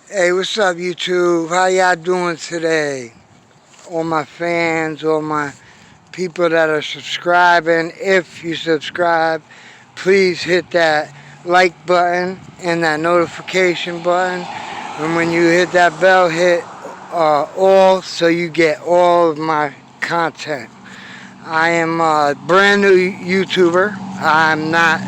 Hey, what's up, YouTube? How y'all doing today? All my fans, all my people that are subscribing. If you subscribe, please hit that like button and that notification button. And when you hit that bell, hit all so you get all of my content. I am a brand new YouTuber. I'm not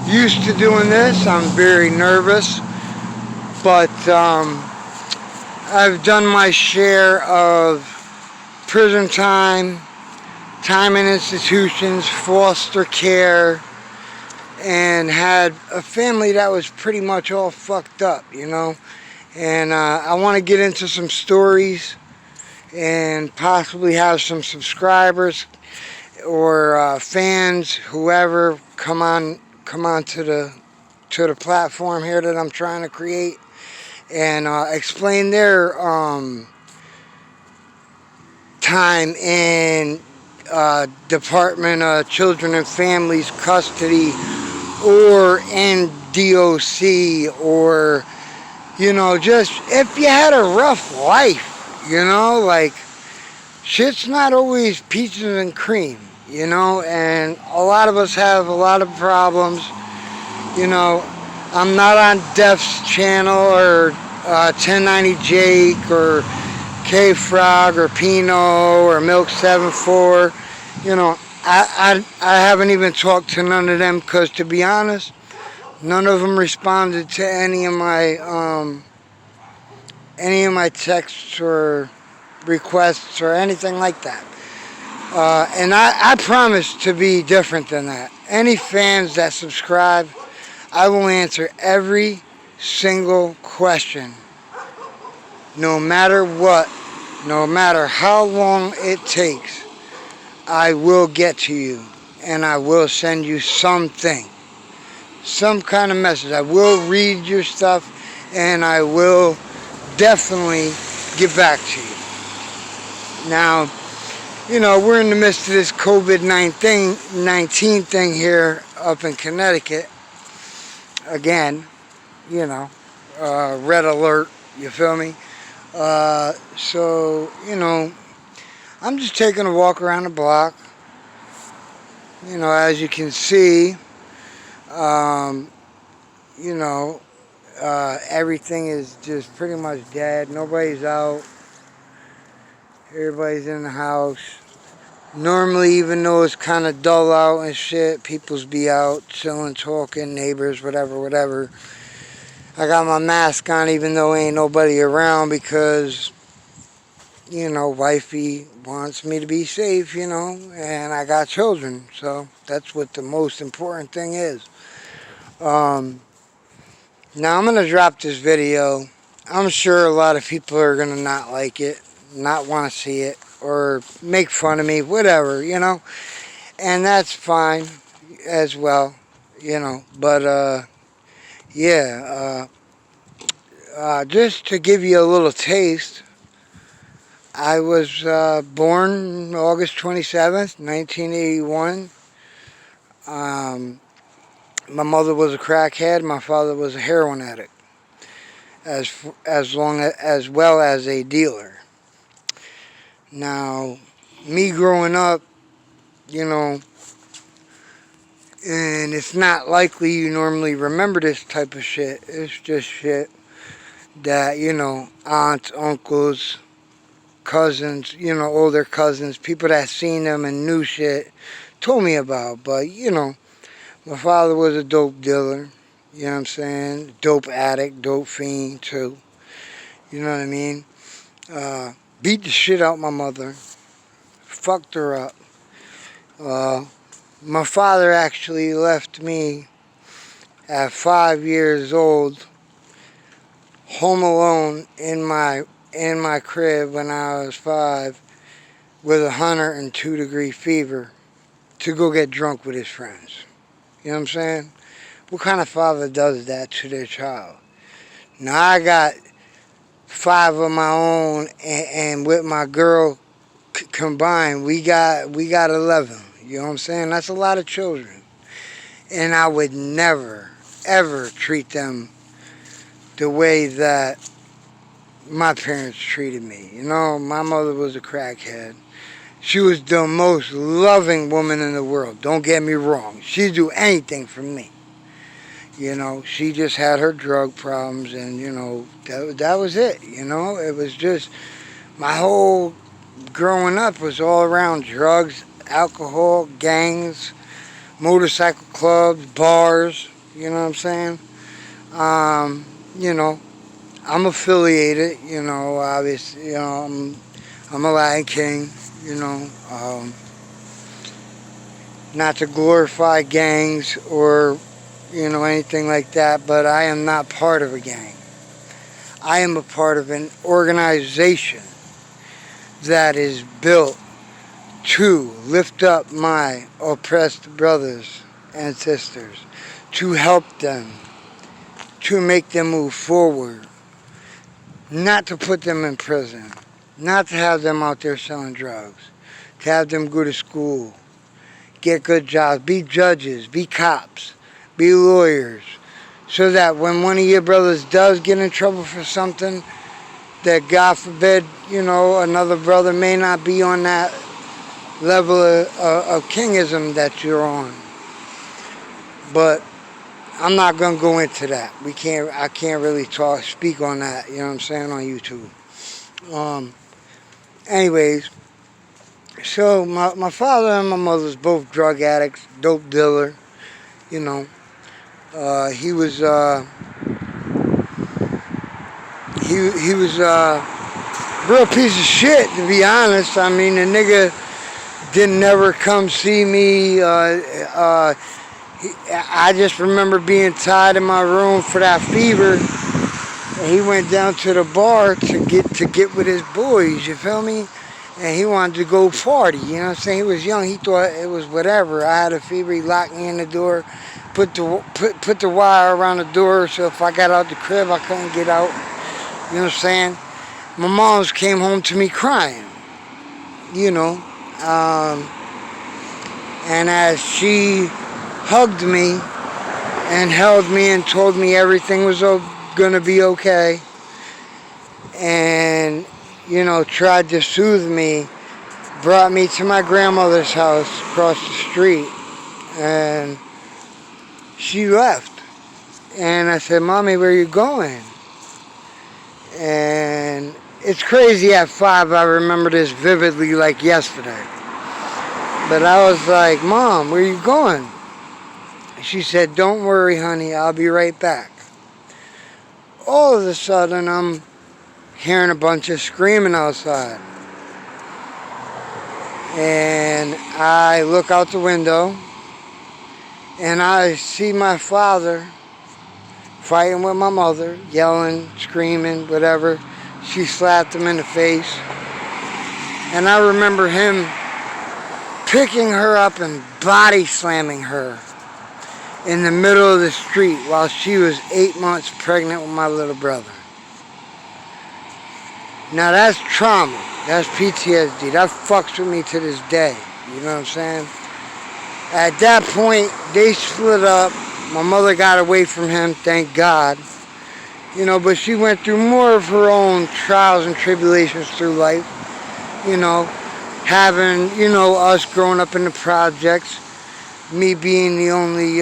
used to doing this. I'm very nervous, but I've done my share of prison time, time in institutions, foster care, and had a family that was pretty much all fucked up, you know. And I want to get into some stories and possibly have some subscribers or fans, whoever, come on to the platform here that I'm trying to create and explain their time in Department of Children and Families custody or in DOC, or just if you had a rough life, like shit's not always peaches and cream, and a lot of us have a lot of problems. I'm not on Def's channel or 1090 Jake or K Frog or Pino or Milk 74. I haven't even talked to none of them because, to be honest, none of them responded to any of my texts or requests or anything like that. And I promise to be different than that. Any fans that subscribe, I will answer every single question, no matter what, no matter how long it takes. I will get to you, and I will send you something, some kind of message. I will read your stuff, and I will definitely get back to you. Now, we're in the midst of this COVID-19 thing here up in Connecticut. Again, red alert, you feel me? So, I'm just taking a walk around the block. As you can see, um, everything is just pretty much dead. Nobody's out. Everybody's in the house. Normally, even though it's kind of dull out and shit, people's be out, chilling, talking, neighbors, whatever. I got my mask on even though ain't nobody around because, wifey wants me to be safe, and I got children. So that's what the most important thing is. Now I'm going to drop this video. I'm sure a lot of people are going to not like it, not want to see it, or make fun of me, whatever, and that's fine as well, but yeah, just to give you a little taste, I was born August 27th, 1981. My mother was a crackhead, my father was a heroin addict, as well as a dealer. Now, me growing up, and it's not likely you normally remember this type of shit. It's just shit that, aunts, uncles, cousins, older cousins, people that seen them and knew shit, told me about. But, my father was a dope dealer, you know what I'm saying? Dope addict, dope fiend, too. You know what I mean? Beat the shit out my mother. Fucked her up. My father actually left me at 5 years old, home alone in my crib when I was 5, with 102-degree fever, to go get drunk with his friends. You know what I'm saying? What kind of father does that to their child? Now I got 5 of my own, and with my girl combined, we got 11. You know what I'm saying? That's a lot of children. And I would never, ever treat them the way that my parents treated me. You know, my mother was a crackhead. She was the most loving woman in the world. Don't get me wrong. She'd do anything for me. You know, she just had her drug problems, and, you know, that was it. You know, it was just my whole growing up was all around drugs, alcohol, gangs, motorcycle clubs, bars. You know what I'm saying? You know, I'm affiliated. You know, obviously, you know, I'm a Latin King. You know, not to glorify gangs or, you know, anything like that, but I am not part of a gang. I am a part of an organization that is built to lift up my oppressed brothers and sisters, to help them, to make them move forward, not to put them in prison, not to have them out there selling drugs, to have them go to school, get good jobs, be judges, be cops, be lawyers, so that when one of your brothers does get in trouble for something, that God forbid, you know, another brother may not be on that level of kingism that you're on. But I'm not gonna go into that. I can't really speak on that. You know what I'm saying, on YouTube. Anyways, so my father and my mother's both drug addicts, dope dealer. You know, he was real piece of shit, to be honest. I mean, the nigga didn't never come see me. I just remember being tied in my room for that fever, and he went down to the bar to get with his boys. You feel me? And he wanted to go party. You know what I'm saying? He was young. He thought it was whatever. I had a fever. He locked me in the door, put the wire around the door, so if I got out the crib, I couldn't get out. You know what I'm saying? My mom's came home to me crying. You know. And as she hugged me and held me and told me everything was going to be okay, and, you know, tried to soothe me, brought me to my grandmother's house across the street, and she left. And I said, "Mommy, where are you going?" And it's crazy, at 5 I remember this vividly like yesterday. But I was like, "Mom, where are you going?" She said, "Don't worry, honey, I'll be right back." All of a sudden, I'm hearing a bunch of screaming outside. And I look out the window, and I see my father fighting with my mother, yelling, screaming, whatever. She slapped him in the face. And I remember him picking her up and body slamming her in the middle of the street while she was 8 months pregnant with my little brother. Now that's trauma. That's PTSD. That fucks with me to this day. You know what I'm saying? At that point, they split up. My mother got away from him, thank God. You know, but she went through more of her own trials and tribulations through life. You know, having, you know, us growing up in the projects, me being the only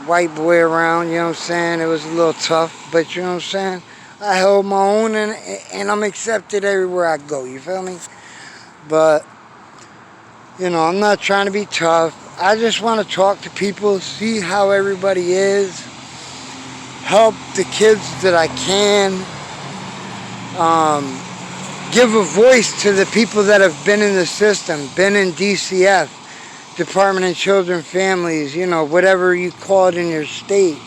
white boy around, you know what I'm saying? It was a little tough, but you know what I'm saying? I held my own, and I'm accepted everywhere I go, you feel me? But, you know, I'm not trying to be tough. I just want to talk to people, see how everybody is, help the kids that I can, give a voice to the people that have been in the system, been in DCF, Department of Children and Families, you know, whatever you call it in your state,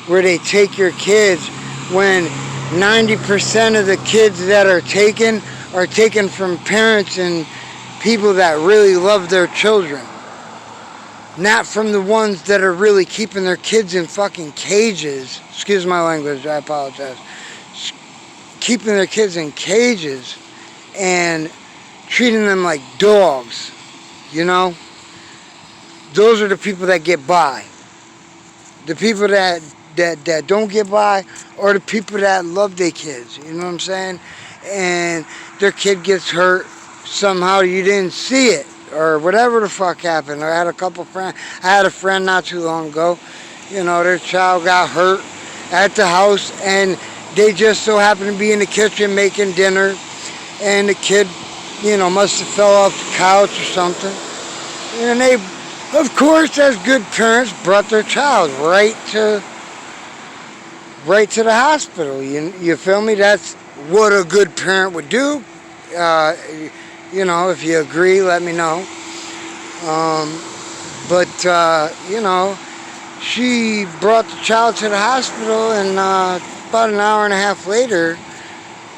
where they take your kids when 90% of the kids that are taken from parents and people that really love their children. Not from the ones that are really keeping their kids in fucking cages. Excuse my language, I apologize. Keeping their kids in cages and treating them like dogs, you know? Those are the people that get by. The people that don't get by are the people that love their kids, you know what I'm saying? and their kid gets hurt somehow, you didn't see it, or whatever the fuck happened. I had a friend not too long ago, their child got hurt at the house, and they just so happened to be in the kitchen making dinner, and the kid, must have fell off the couch or something. And they, of course, as good parents, brought their child right to the hospital. You feel me? That's what a good parent would do. If you agree, let me know. She brought the child to the hospital, and about an hour and a half later,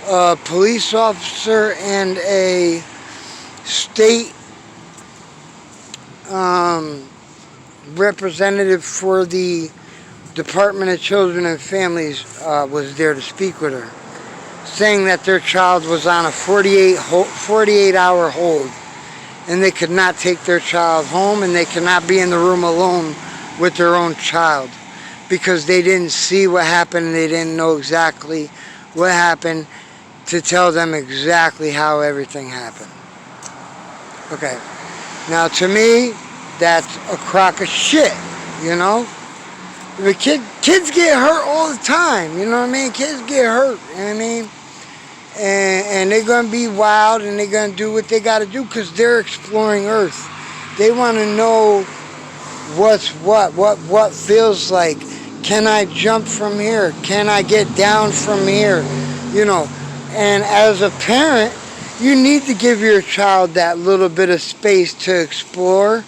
a police officer and a state representative for the Department of Children and Families was there to speak with her, saying that their child was on a 48-hour hold, and they could not take their child home, and they could not be in the room alone with their own child, because they didn't see what happened, and they didn't know exactly what happened to tell them exactly how everything happened. Okay. Now, to me, that's a crock of shit, The kids get hurt all the time, you know what I mean? Kids get hurt, you know what I mean? And they're going to be wild, and they're going to do what they got to do, because they're exploring Earth. They want to know what's what feels like. Can I jump from here? Can I get down from here? And as a parent, you need to give your child that little bit of space to explore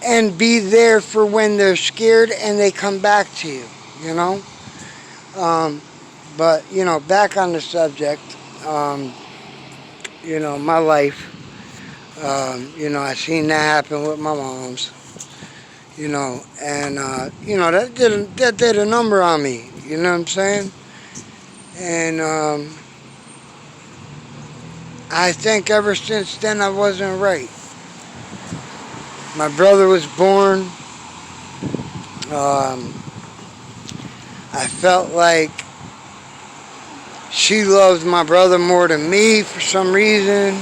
and be there for when they're scared and they come back to you, But, back on the subject, my life, I seen that happen with my moms, and, that did a number on me, you know what I'm saying? And, I think ever since then I wasn't right. My brother was born. I felt like she loved my brother more than me for some reason,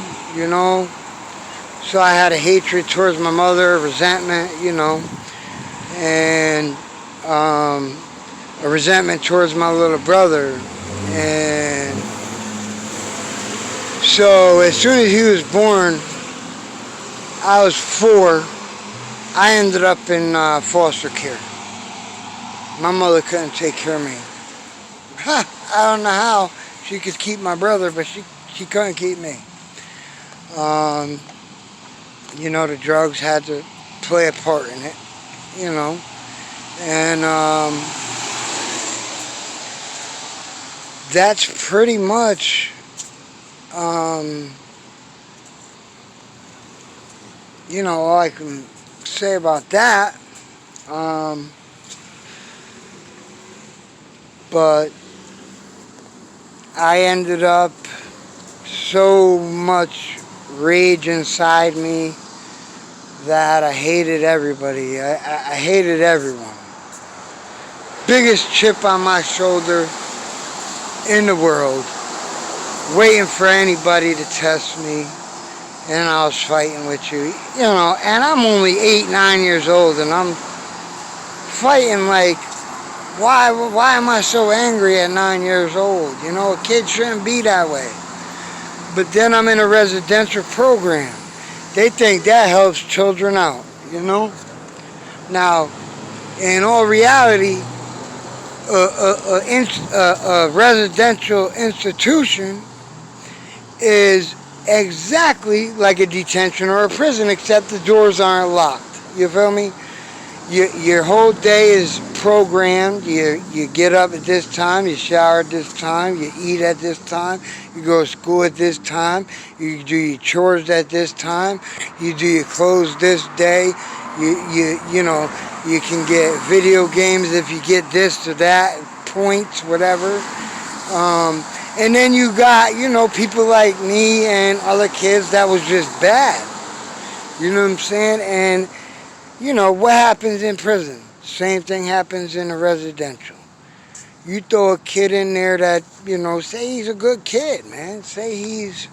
So I had a hatred towards my mother, resentment, and a resentment towards my little brother. And so as soon as he was born, I was 4. I ended up in foster care. My mother couldn't take care of me. I don't know how she could keep my brother, but she couldn't keep me. The drugs had to play a part in it, And that's pretty much all I can say about that. But I ended up so much rage inside me that I hated everybody. I hated everyone. Biggest chip on my shoulder in the world. Waiting for anybody to test me. And I was fighting with you. And I'm only 8, 9 years old, and I'm fighting like, why am I so angry at 9 years old? A kid shouldn't be that way. But then I'm in a residential program. They think that helps children out, Now, in all reality, a residential institution is exactly like a detention or a prison, except the doors aren't locked. You feel me? Your whole day is programmed. You get up at this time, you shower at this time, you eat at this time, you go to school at this time, you do your chores at this time, you do your clothes this day. You can get video games if you get this or that, points, whatever. And then you got, people like me and other kids that was just bad. You know what I'm saying? And, what happens in prison? Same thing happens in a residential. You throw a kid in there that, say he's a good kid, man. Say he's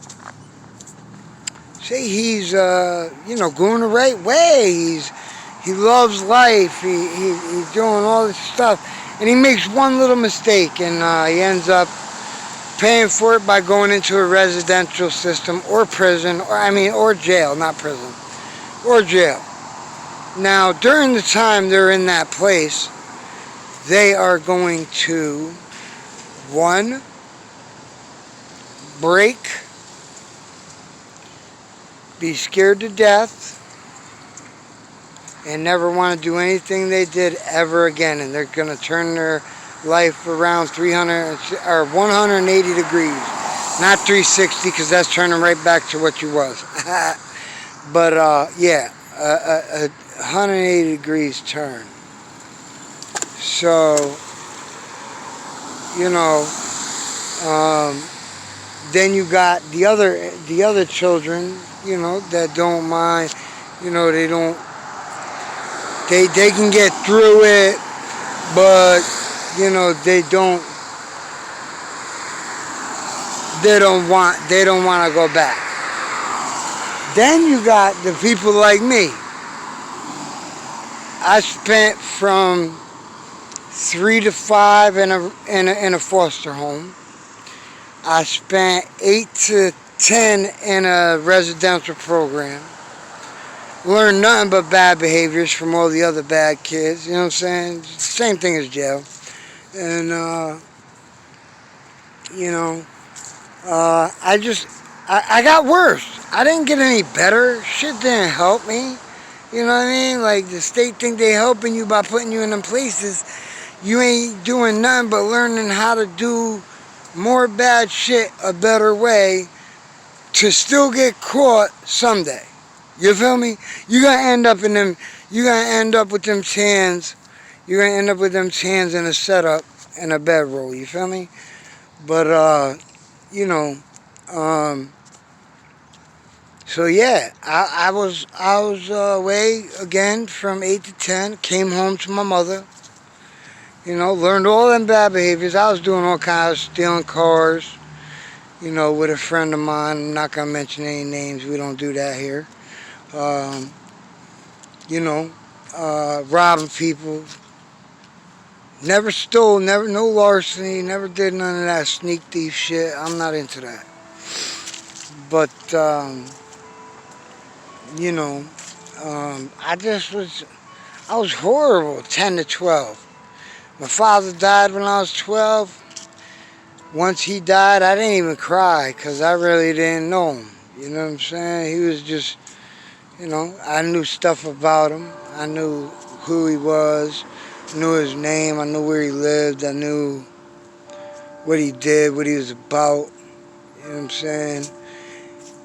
going the right way. He loves life. He's doing all this stuff, and he makes one little mistake, and he ends up paying for it by going into a residential system or prison, or jail, not prison, or jail. Now, during the time they're in that place, they are going to, one, break, be scared to death, and never want to do anything they did ever again. And they're going to turn their life around 300 or 180 degrees. Not 360, because that's turning right back to what you was. But, yeah, a 180 degrees turn. So, then you got the other children, that don't mind, they can get through it, but, they don't want to go back. Then you got the people like me. I spent from 3 to 5 in a foster home. I spent 8 to 10 in a residential program. Learned nothing but bad behaviors from all the other bad kids. You know what I'm saying? Same thing as jail. And, I got worse. I didn't get any better. Shit didn't help me. You know what I mean? Like, the state think they helping you by putting you in them places. You ain't doing nothing but learning how to do more bad shit a better way to still get caught someday. You feel me? You're gonna end up with them hands. You're gonna end up with them hands in a setup and a bedroll. You feel me? But so yeah, I was away again from 8 to 10. Came home to my mother. Learned all them bad behaviors. I was doing all kinds of stealing cars. With a friend of mine. I'm not gonna mention any names. We don't do that here. Robbing people. Never stole, no larceny, never did none of that sneak thief shit. I'm not into that. But, I was horrible, 10 to 12. My father died when I was 12. Once he died, I didn't even cry, because I really didn't know him. You know what I'm saying? He was just, I knew stuff about him. I knew who he was. I knew his name. I knew where he lived. I knew what he did, what he was about. You know what I'm saying?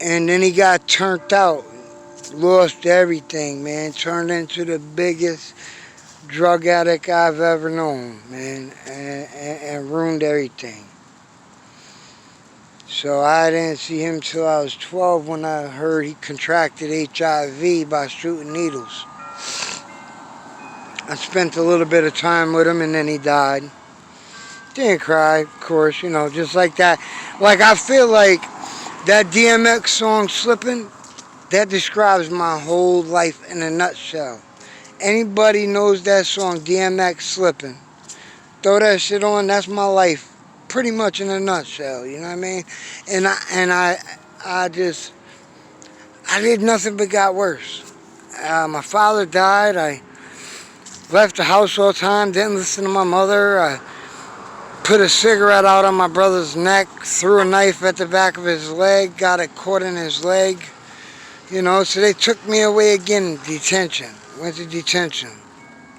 And then he got turned out. Lost everything, man. Turned into the biggest drug addict I've ever known, man. And ruined everything. So I didn't see him till I was 12 when I heard he contracted HIV by shooting needles. I spent a little bit of time with him and then he died. Didn't cry, of course, just like that. Like, I feel like that DMX song, Slippin', that describes my whole life in a nutshell. Anybody knows that song, DMX Slippin', throw that shit on, that's my life. Pretty much in a nutshell, you know what I mean? And I did nothing but got worse. My father died. I left the house all the time, didn't listen to my mother. I put a cigarette out on my brother's neck, threw a knife at the back of his leg, got it caught in his leg. So they took me away again, detention. Went to detention.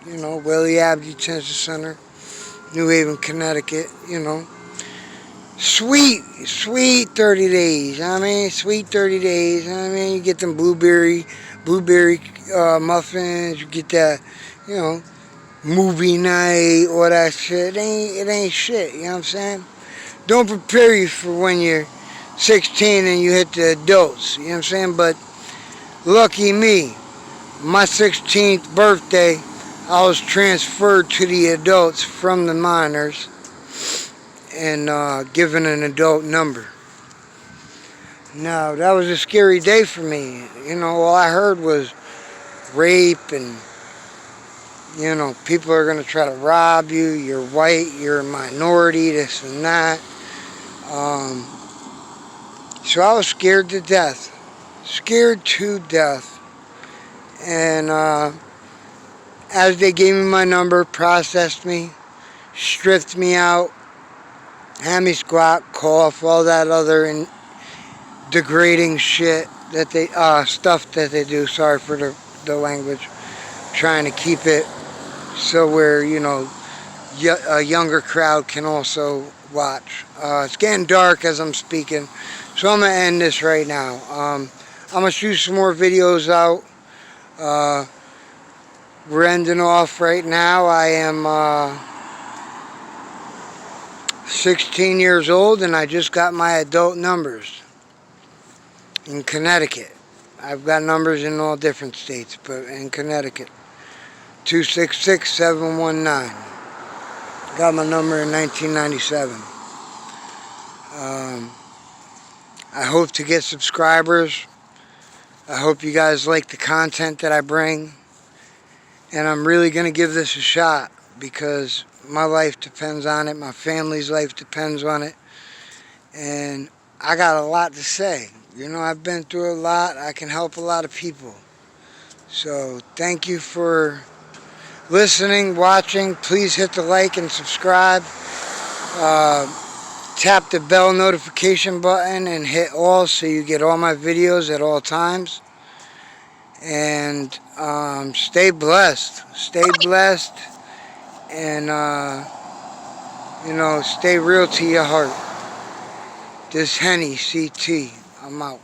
Willie Ave Detention Center, New Haven, Connecticut, Sweet 30 days, sweet 30 days, you get them blueberry muffins, you get that, movie night, all that shit. It ain't shit, you know what I'm saying? Don't prepare you for when you're 16 and you hit the adults, you know what I'm saying? But lucky me, my 16th birthday, I was transferred to the adults from the minors. and given an adult number. Now, that was a scary day for me. You know, all I heard was rape and, you know, people are going to try to rob you. You're white, you're a minority, this and that. So I was scared to death. Scared to death. And as they gave me my number, processed me, stripped me out, had me squat, cough, all that other degrading shit that they, stuff that they do, sorry for the language, trying to keep it so where, you know, a younger crowd can also watch. It's getting dark as I'm speaking, so I'm going to end this right now. I'm going to shoot some more videos out. We're ending off right now. I am 16 years old and I just got my adult numbers in Connecticut. I've got numbers in all different states, but in Connecticut, 266-719. Got my number in 1997. I hope to get subscribers. I hope you guys like the content that I bring. And I'm really going to give this a shot because my life depends on it. My family's life depends on it. And I got a lot to say. You know, I've been through a lot. I can help a lot of people. So thank you for listening, watching. Please hit the like and subscribe. Tap the bell notification button and hit all so you get all my videos at all times. And stay blessed. Stay blessed. And, you know, stay real to your heart. This Henny CT. I'm out.